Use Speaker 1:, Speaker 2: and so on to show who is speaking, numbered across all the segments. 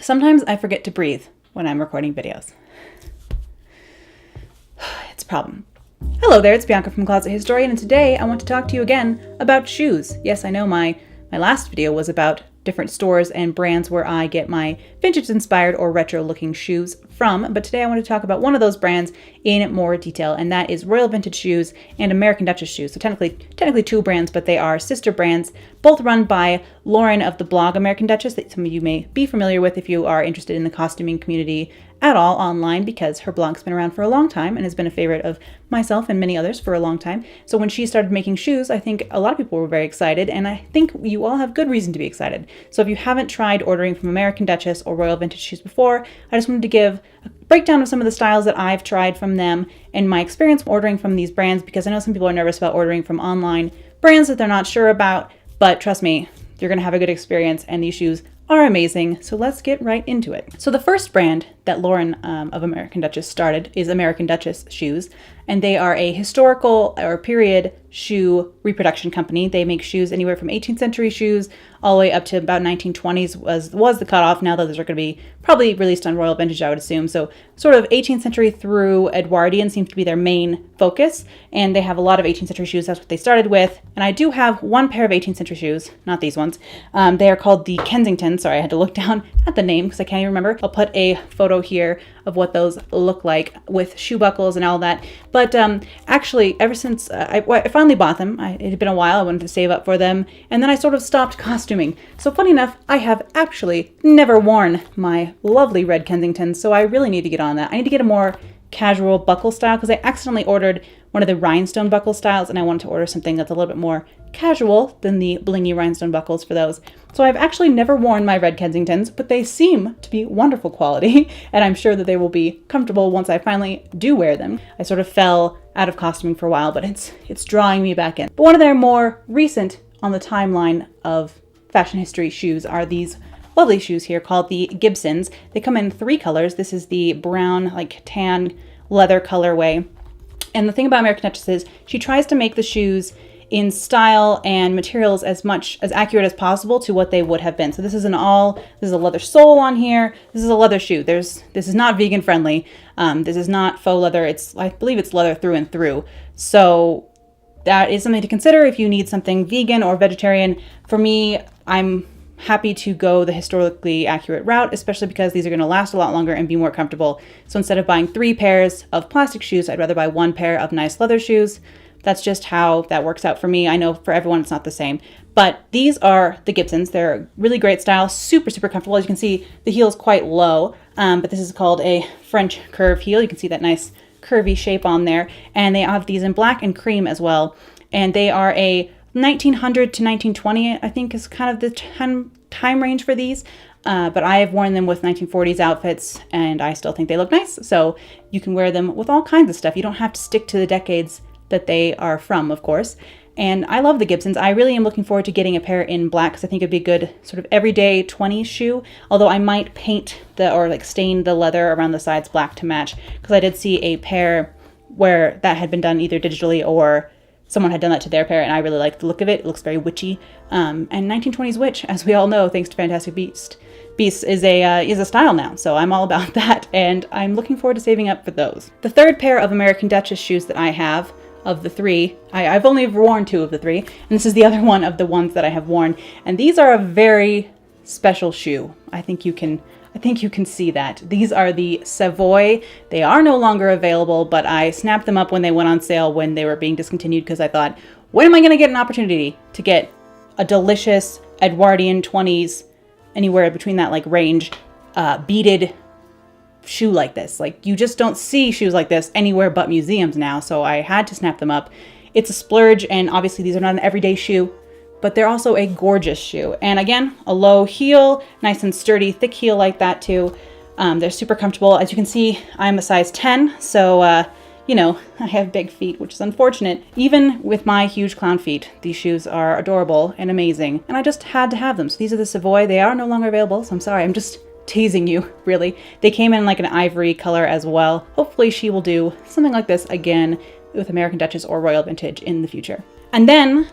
Speaker 1: Sometimes I forget to breathe when I'm recording videos. It's a problem. Hello there, it's Bianca from Closet Historian, and today I want to talk to you again about shoes. Yes, I know my last video was about different stores and brands where I get my vintage-inspired or retro-looking shoes from, but today I want to talk about one of those brands in more detail, and that is Royal Vintage Shoes and American Duchess Shoes. So technically two brands, but they are sister brands, both run by Lauren of the blog American Duchess, that some of you may be familiar with if you are interested in the costuming community at all online, because her blog's been around for a long time and has been a favorite of myself and many others for a long time. So when she started making shoes, I think a lot of people were very excited, and I think you all have good reason to be excited. So if you haven't tried ordering from American Duchess or Royal Vintage Shoes before, I just wanted to give a breakdown of some of the styles that I've tried from them and my experience ordering from these brands, because I know some people are nervous about ordering from online brands that they're not sure about, but trust me, you're going to have a good experience, and these shoes are amazing. So let's get right into it. So the first brand that Lauren of American Duchess started is American Duchess Shoes, and they are a historical or period shoe reproduction company. They make shoes anywhere from 18th century shoes all the way up to about 1920s was the cutoff. Now those are going to be probably released on Royal Vintage, I would assume. So sort of 18th century through Edwardian seems to be their main focus, and they have a lot of 18th century shoes. That's what they started with. And I do have one pair of 18th century shoes, not these ones. They are called the Kensington. Sorry, I had to look down at the name because I can't even remember. I'll put a photo here of what those look like with shoe buckles and all that. But actually, ever since I finally bought them, it had been a while. I wanted to save up for them, and then I sort of stopped costuming. So funny enough, I have actually never worn my lovely red Kensingtons, so I really need to get on that. I need to get a more casual buckle style, because I accidentally ordered one of the rhinestone buckle styles, and I wanted to order something that's a little bit more casual than the blingy rhinestone buckles for those. So I've actually never worn my red Kensingtons, but they seem to be wonderful quality, and I'm sure that they will be comfortable once I finally do wear them. I sort of fell out of costuming for a while, but it's drawing me back in. But one of their more recent on the timeline of fashion history shoes are these lovely shoes here called the Gibsons. They come in 3 colors. This is the brown, like tan leather colorway. And the thing about American Duchess is she tries to make the shoes in style and materials as accurate as possible to what they would have been. So this is a leather sole on here. This is a leather shoe. This is not vegan friendly. This is not faux leather. I believe it's leather through and through. So that is something to consider if you need something vegan or vegetarian. For me, I'm happy to go the historically accurate route, especially because these are going to last a lot longer and be more comfortable. So instead of buying 3 pairs of plastic shoes, I'd rather buy 1 pair of nice leather shoes. That's just how that works out for me. I know for everyone it's not the same. But these are the Gibsons. They're really great style, super, super comfortable. As you can see, the heel is quite low, but this is called a French curve heel. You can see that nice curvy shape on there. And they have these in black and cream as well. And they are a 1900 to 1920, I think, is kind of the time range for these. But I have worn them with 1940s outfits, and I still think they look nice. So you can wear them with all kinds of stuff. You don't have to stick to the decades that they are from, of course. And I love the Gibsons. I really am looking forward to getting a pair in black, because I think it'd be a good sort of everyday 20s shoe. Although I might paint stain the leather around the sides black to match, because I did see a pair where that had been done either digitally or someone had done that to their pair, and I really like the look of it. It looks very witchy. And 1920s witch, as we all know, thanks to Fantastic Beasts, is a style now. So I'm all about that, and I'm looking forward to saving up for those. The third pair of American Duchess shoes that I have, of the 3, I've only worn 2 of the 3, and this is the other one of the ones that I have worn. And these are a very special shoe. I think you can see that. These are the Savoy. They are no longer available, but I snapped them up when they went on sale when they were being discontinued, because I thought, when am I going to get an opportunity to get a delicious Edwardian 20s, anywhere between that range, beaded shoe like this? You just don't see shoes like this anywhere but museums now, so I had to snap them up. It's a splurge, and obviously these are not an everyday shoe, but they're also a gorgeous shoe. And again, a low heel, nice and sturdy, thick heel like that too. They're super comfortable. As you can see, I'm a size 10, so I have big feet, which is unfortunate. Even with my huge clown feet, these shoes are adorable and amazing, and I just had to have them. So these are the Savoy. They are no longer available, so I'm sorry. I'm just teasing you, really. They came in an ivory color as well. Hopefully she will do something like this again with American Duchess or Royal Vintage in the future. And then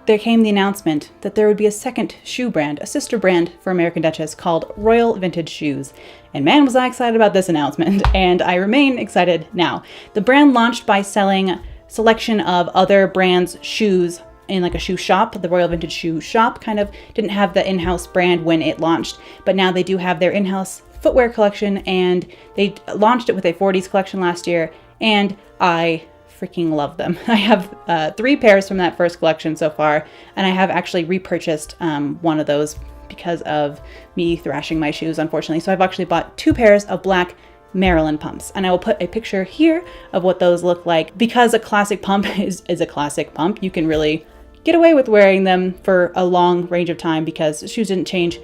Speaker 1: there came the announcement that there would be a second shoe brand, a sister brand for American Duchess called Royal Vintage Shoes. And man, was I excited about this announcement, and I remain excited now. The brand launched by selling a selection of other brands' shoes in like a shoe shop. The Royal Vintage Shoe Shop kind of didn't have the in-house brand when it launched, but now they do have their in-house footwear collection, and they launched it with a 40s collection last year, and I freaking love them. I have 3 pairs from that first collection so far, and I have actually repurchased one of those because of me thrashing my shoes, unfortunately. So I've actually bought 2 pairs of black Maryland pumps, and I will put a picture here of what those look like. Because a classic pump is a classic pump, you can really get away with wearing them for a long range of time because shoes didn't change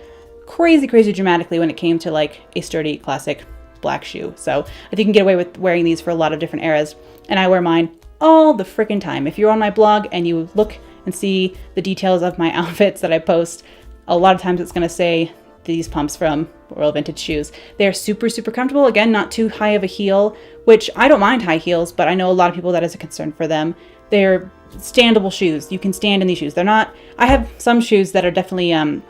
Speaker 1: crazy dramatically when it came to like a sturdy classic black shoe. So I think you can get away with wearing these for a lot of different eras, and I wear mine all the freaking time. If you're on my blog and you look and see the details of my outfits that I post, a lot of times it's going to say these pumps from Royal Vintage Shoes. They're super comfortable. Again, not too high of a heel, which I don't mind high heels, but I know a lot of people that is a concern for them. They're standable shoes. You can stand in these shoes. They're not, I have some shoes that are definitely, I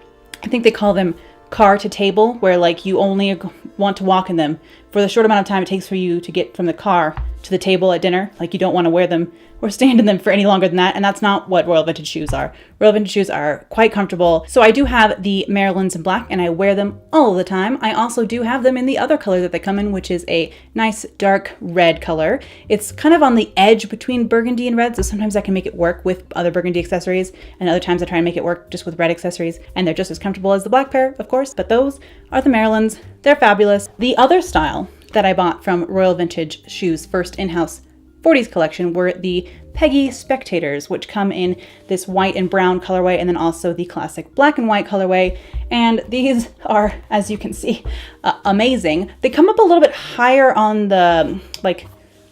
Speaker 1: think they call them car to table, where like you only want to walk in them for the short amount of time it takes for you to get from the car to the table at dinner. Like you don't want to wear them or stand in them for any longer than that, and that's not what Royal Vintage shoes are. Royal Vintage shoes are quite comfortable. So I do have the Marylands in black, and I wear them all the time. I also do have them in the other color that they come in, which is a nice dark red color. It's kind of on the edge between burgundy and red, so sometimes I can make it work with other burgundy accessories, and other times I try and make it work just with red accessories, and they're just as comfortable as the black pair, of course, but those are the Marylands. They're fabulous. The other style that I bought from Royal Vintage Shoes' first in-house 40s collection were the Peggy Spectators, which come in this white and brown colorway, and then also the classic black and white colorway. And these are, as you can see, amazing. They come up a little bit higher on the, like,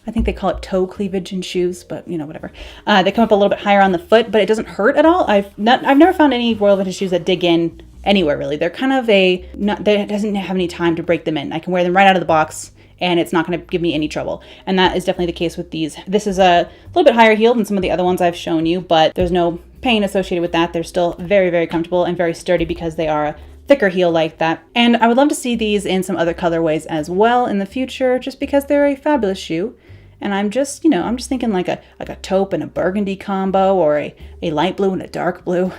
Speaker 1: I think they call it toe cleavage in shoes, but you know, whatever. They come up a little bit higher on the foot, but it doesn't hurt at all. I've never found any Royal Vintage shoes that dig in anywhere really. They're kind of they doesn't have any time to break them in. I can wear them right out of the box, and it's not going to give me any trouble. And that is definitely the case with these. This is a little bit higher heel than some of the other ones I've shown you, but there's no pain associated with that. They're still very comfortable and very sturdy because they are a thicker heel like that. And I would love to see these in some other colorways as well in the future, just because they're a fabulous shoe. And I'm just, I'm just thinking like a taupe and a burgundy combo, or a light blue and a dark blue,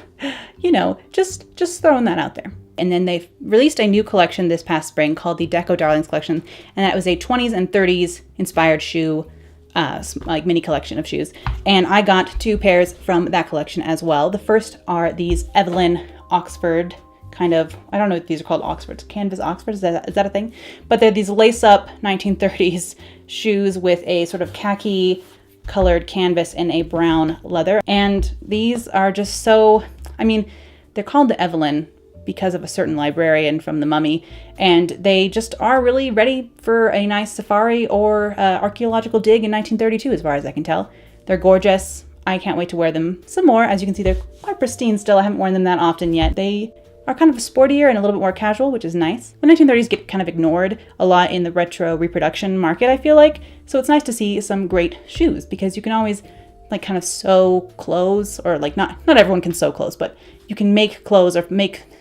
Speaker 1: just throwing that out there. And then they've released a new collection this past spring called the Deco Darlings collection. And that was a 20s and 30s inspired shoe, like mini collection of shoes. And I got 2 pairs from that collection as well. The first are these Evelyn Oxford kind of, I don't know if these are called Oxfords, canvas Oxford, is that a thing? But they're these lace-up 1930s shoes with a sort of khaki colored canvas and a brown leather. And these are just so, they're called the Evelyn because of a certain librarian from The Mummy, and they just are really ready for a nice safari or archaeological dig in 1932 as far as I can tell. They're gorgeous. I can't wait to wear them some more. As you can see, they're quite pristine still. I haven't worn them that often yet. They are kind of sportier and a little bit more casual, which is nice. The 1930s get kind of ignored a lot in the retro reproduction market, I feel like. So it's nice to see some great shoes, because you can always like kind of sew clothes, or like not everyone can sew clothes, but you can make clothes or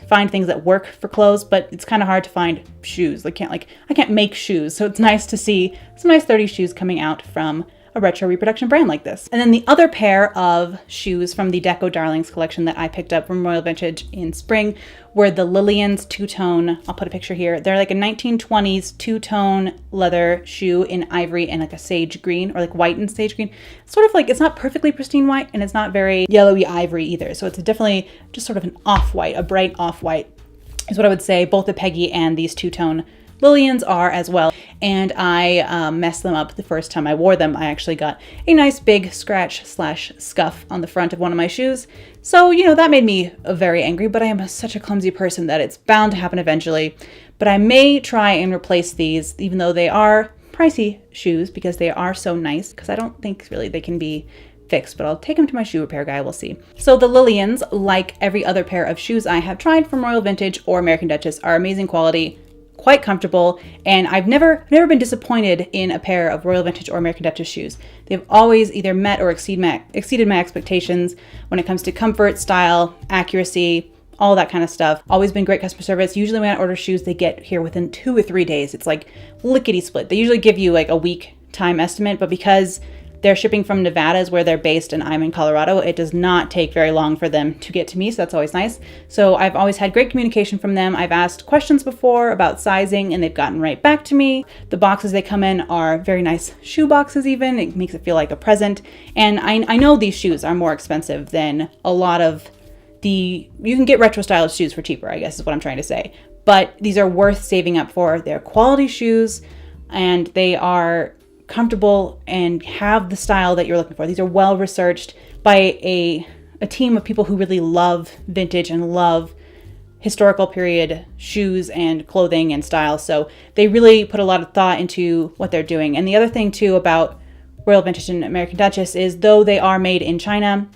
Speaker 1: find things that work for clothes, but it's kind of hard to find shoes. I can't make shoes. So it's nice to see some nice 30s shoes coming out from a retro reproduction brand like this. And then the other pair of shoes from the Deco Darlings collection that I picked up from Royal Vintage in spring were the Lillian's two-tone. I'll put a picture here. They're like a 1920s two-tone leather shoe in ivory and like a sage green, or like white and sage green. Sort of like, it's not perfectly pristine white, and it's not very yellowy ivory either. So it's definitely just sort of an off-white, a bright off-white is what I would say both the Peggy and these two-tone Lillian's are as well. And I messed them up the first time I wore them. I actually got a nice big scratch/scuff on the front of one of my shoes. So, that made me very angry, but I am such a clumsy person that it's bound to happen eventually. But I may try and replace these, even though they are pricey shoes, because they are so nice, because I don't think really they can be fixed, but I'll take them to my shoe repair guy, we'll see. So the Lillian's, like every other pair of shoes I have tried from Royal Vintage or American Duchess, are amazing quality quite comfortable, and I've never been disappointed in a pair of Royal Vintage or American Duchess shoes. They've always either met or exceeded my expectations when it comes to comfort, style, accuracy, all that kind of stuff. Always been great customer service. Usually when I order shoes, they get here within 2 or 3 days. It's like lickety split. They usually give you like a week time estimate, but because they're shipping from Nevada is where they're based and I'm in Colorado, it does not take very long for them to get to me, so that's always nice. So I've always had great communication from them. I've asked questions before about sizing and they've gotten right back to me. The boxes they come in are very nice shoe boxes even. It makes it feel like a present. And I know these shoes are more expensive than a lot of you can get retro styled shoes for cheaper, I guess is what I'm trying to say. But these are worth saving up for. They're quality shoes and they are comfortable and have the style that you're looking for. These are well researched by a team of people who really love vintage and love historical period shoes and clothing and style. So they really put a lot of thought into what they're doing. And the other thing too about Royal Vintage and American Duchess is though they are made in China,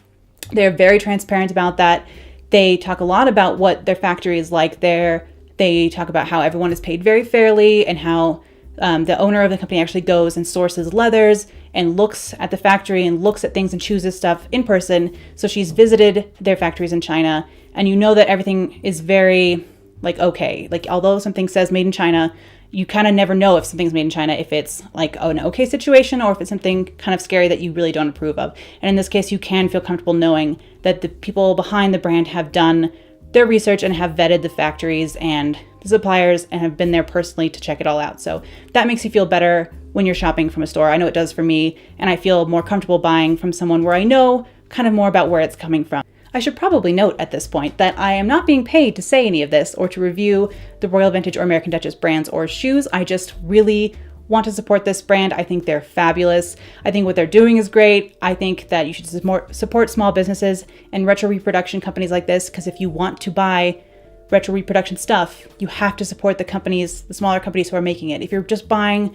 Speaker 1: they're very transparent about that. They talk a lot about what their factory is like there. They talk about how everyone is paid very fairly and how the owner of the company actually goes and sources leathers and looks at the factory and looks at things and chooses stuff in person. So she's visited their factories in China, and you know that everything is very like okay. Like although something says made in China, you kind of never know if something's made in China, if it's like an okay situation or if it's something kind of scary that you really don't approve of. And in this case, you can feel comfortable knowing that the people behind the brand have done their research and have vetted the factories and the suppliers and have been there personally to check it all out. So that makes you feel better when you're shopping from a store. I know it does for me, and I feel more comfortable buying from someone where I know kind of more about where it's coming from. I should probably note at this point that I am not being paid to say any of this or to review the Royal Vintage or American Duchess brands or shoes. I just really want to support this brand. I think they're fabulous. I think what they're doing is great. I think that you should support small businesses and retro reproduction companies like this, because if you want to buy retro reproduction stuff, you have to support the smaller companies who are making it. If you're just buying,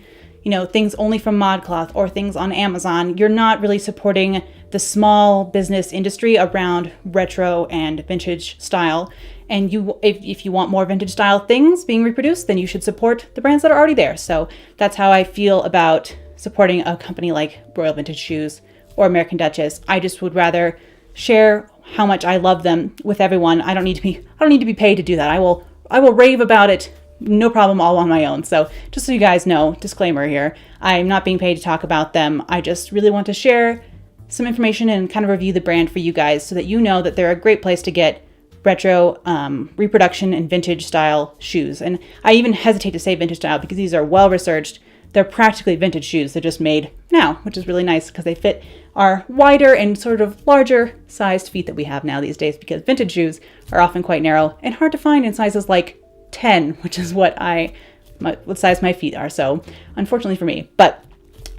Speaker 1: things only from ModCloth or things on Amazon, you're not really supporting the small business industry around retro and vintage style. And if you want more vintage style things being reproduced, then you should support the brands that are already there. So that's how I feel about supporting a company like Royal Vintage Shoes or American Duchess. I just would rather share how much I love them with everyone. I don't need to be paid to do that. I will rave about it, no problem, all on my own. So just so you guys know, disclaimer here, I'm not being paid to talk about them. I just really want to share some information and kind of review the brand for you guys so that you know that they're a great place to get retro reproduction and vintage style shoes. And I even hesitate to say vintage style because these are well researched. They're practically vintage shoes. They're just made now, which is really nice because they fit our wider and sort of larger sized feet that we have now these days, because vintage shoes are often quite narrow and hard to find in sizes like 10, which is what size my feet are. So unfortunately for me, but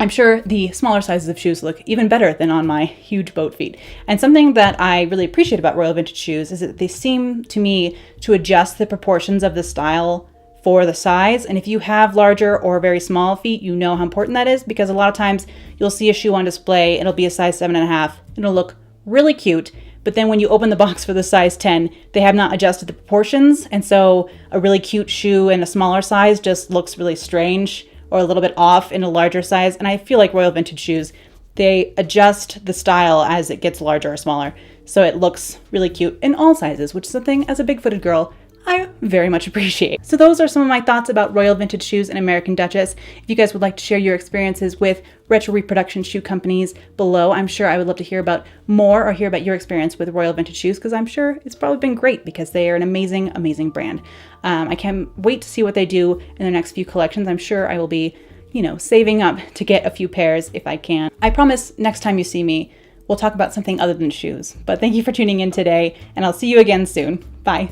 Speaker 1: I'm sure the smaller sizes of shoes look even better than on my huge boat feet. And something that I really appreciate about Royal Vintage shoes is that they seem to me to adjust the proportions of the style for the size. And if you have larger or very small feet, you know how important that is, because a lot of times you'll see a shoe on display, it'll be a size 7.5, it'll look really cute. But then when you open the box for the size 10, they have not adjusted the proportions. And so a really cute shoe in a smaller size just looks really strange or a little bit off in a larger size. And I feel like Royal Vintage shoes, they adjust the style as it gets larger or smaller. So it looks really cute in all sizes, which is something as a big-footed girl I very much appreciate. So those are some of my thoughts about Royal Vintage shoes and American Duchess. If you guys would like to share your experiences with retro reproduction shoe companies below, I'm sure I would love to hear about more or hear about your experience with Royal Vintage shoes, because I'm sure it's probably been great because they are an amazing, amazing brand. I can't wait to see what they do in their next few collections. I'm sure I will be, saving up to get a few pairs if I can. I promise next time you see me, we'll talk about something other than shoes. But thank you for tuning in today, and I'll see you again soon. Bye.